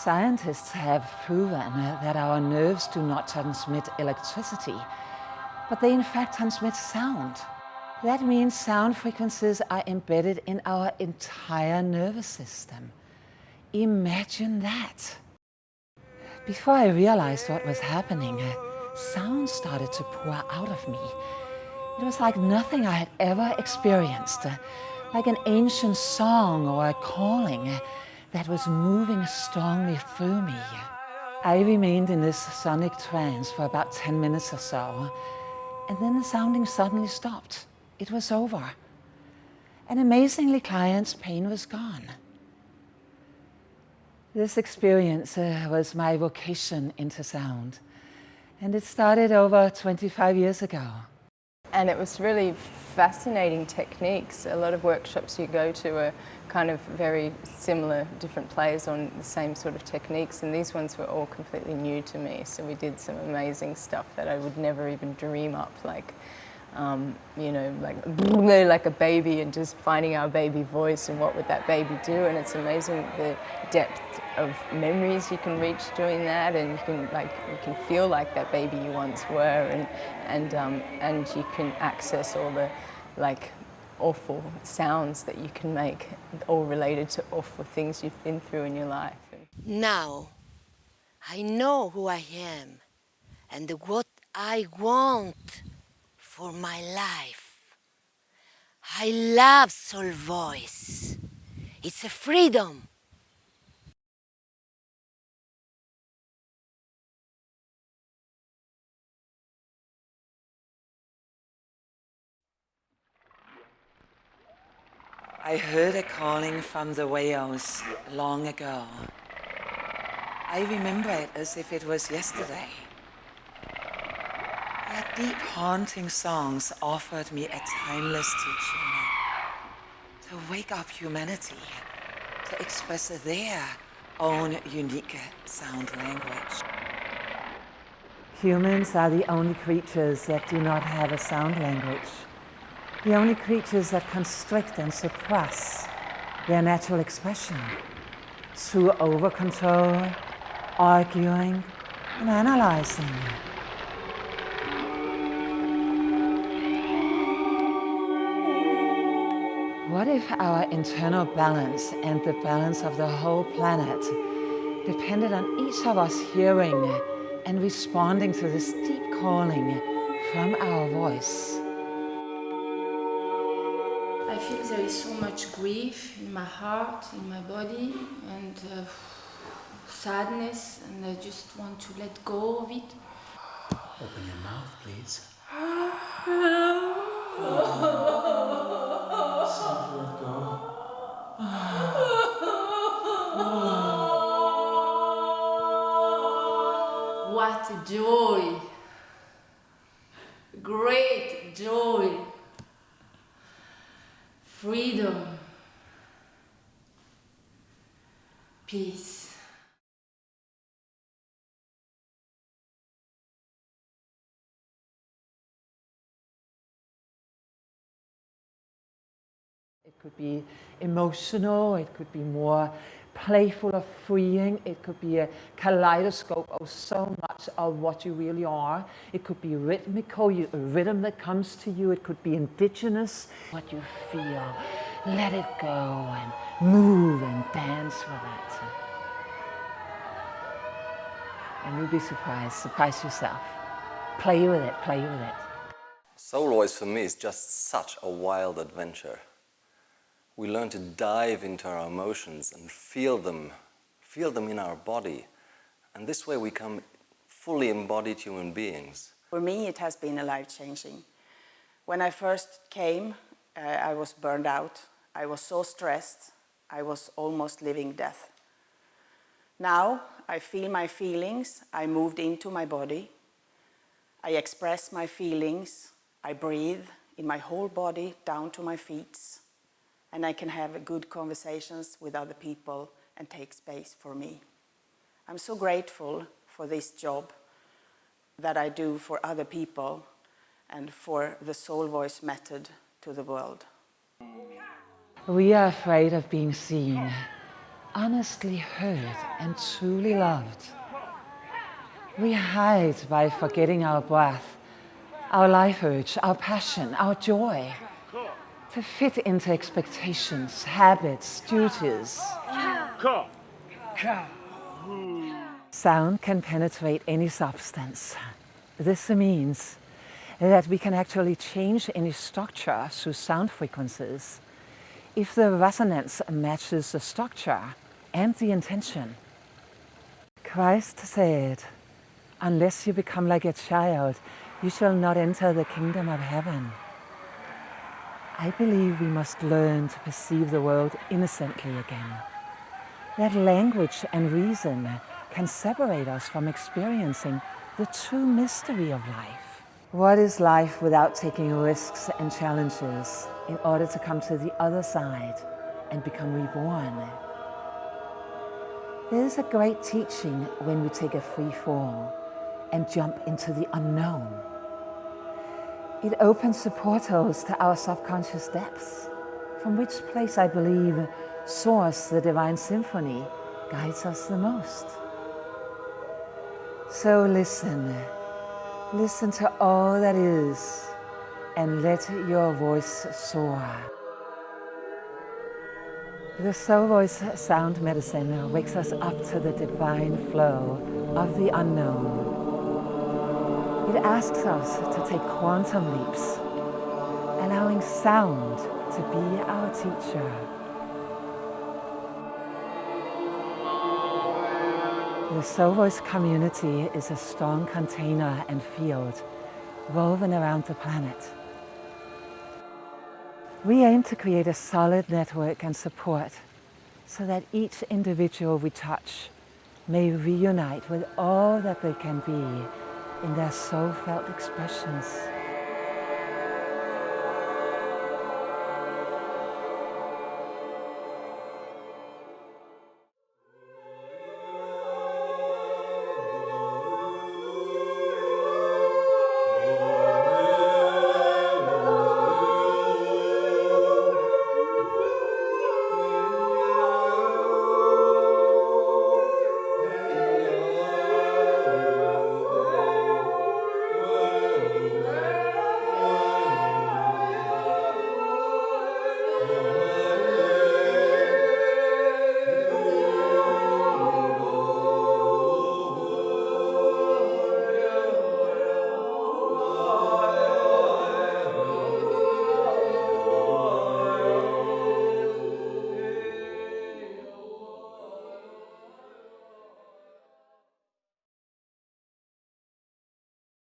Scientists have proven that our nerves do not transmit electricity, but they in fact transmit sound. That means sound frequencies are embedded in our entire nervous system. Imagine that. Before I realized what was happening, sound started to pour out of me. It was like nothing I had ever experienced, like an ancient song or a calling that was moving strongly through me. I remained in this sonic trance for about 10 minutes or so, and then the sounding suddenly stopped. It was over. And amazingly, client's pain was gone. This experience was my vocation into sound, and it started over 25 years ago. And it was really fascinating techniques. A lot of workshops you go to are kind of very similar, different players on the same sort of techniques, and these ones were all completely new to me. So we did some amazing stuff that I would never even dream up, like like a baby, and just finding our baby voice and what would that baby do. And it's amazing the depth of memories you can reach doing that, and you can feel like that baby you once were, and you can access all the awful sounds that you can make, all related to awful things you've been through in your life. Now I know who I am and what I want for my life. I love Soul Voice. It's a freedom. I heard a calling from the whales long ago. I remember it as if it was yesterday. Their deep, haunting songs offered me a timeless teaching to wake up humanity, to express their own unique sound language. Humans are the only creatures that do not have a sound language. The only creatures that constrict and suppress their natural expression through over-control, arguing, and analyzing. What if our internal balance and the balance of the whole planet depended on each of us hearing and responding to this deep calling from our voice? I feel there is so much grief in my heart, in my body, and sadness, and I just want to let go of it. Open your mouth, please. Simply let go. What a joy! Great joy! Freedom, peace. It could be emotional, it could be more playful or freeing, it could be a kaleidoscope of so much of what you really are. It could be rhythmical, a rhythm that comes to you. It could be indigenous, what you feel. Let it go and move and dance with it. And you'll be surprised. Surprise yourself. Play with it, play with it. Soul Voice for me is just such a wild adventure. We learn to dive into our emotions and feel them in our body. And this way we become fully embodied human beings. For me, it has been a life-changing. When I first came, I was burned out. I was so stressed. I was almost living death. Now, I feel my feelings. I moved into my body. I express my feelings. I breathe in my whole body down to my feet. And I can have good conversations with other people and take space for me. I'm so grateful for this job that I do for other people and for the Soul Voice method to the world. We are afraid of being seen, honestly heard and truly loved. We hide by forgetting our breath, our life urge, our passion, our joy, to fit into expectations, habits, duties. Sound can penetrate any substance. This means that we can actually change any structure through sound frequencies if the resonance matches the structure and the intention. Christ said, "Unless you become like a child, you shall not enter the kingdom of heaven." I believe we must learn to perceive the world innocently again. That language and reason can separate us from experiencing the true mystery of life. What is life without taking risks and challenges in order to come to the other side and become reborn? There is a great teaching when we take a free fall and jump into the unknown. It opens the portals to our subconscious depths, from which place I believe Source, the Divine Symphony, guides us the most. So listen to all that is, and let your voice soar. The Soul Voice sound medicine wakes us up to the divine flow of the unknown. It asks us to take quantum leaps, allowing sound to be our teacher. The Soul Voice community is a strong container and field woven around the planet. We aim to create a solid network and support so that each individual we touch may reunite with all that they can be in their soul-felt expressions.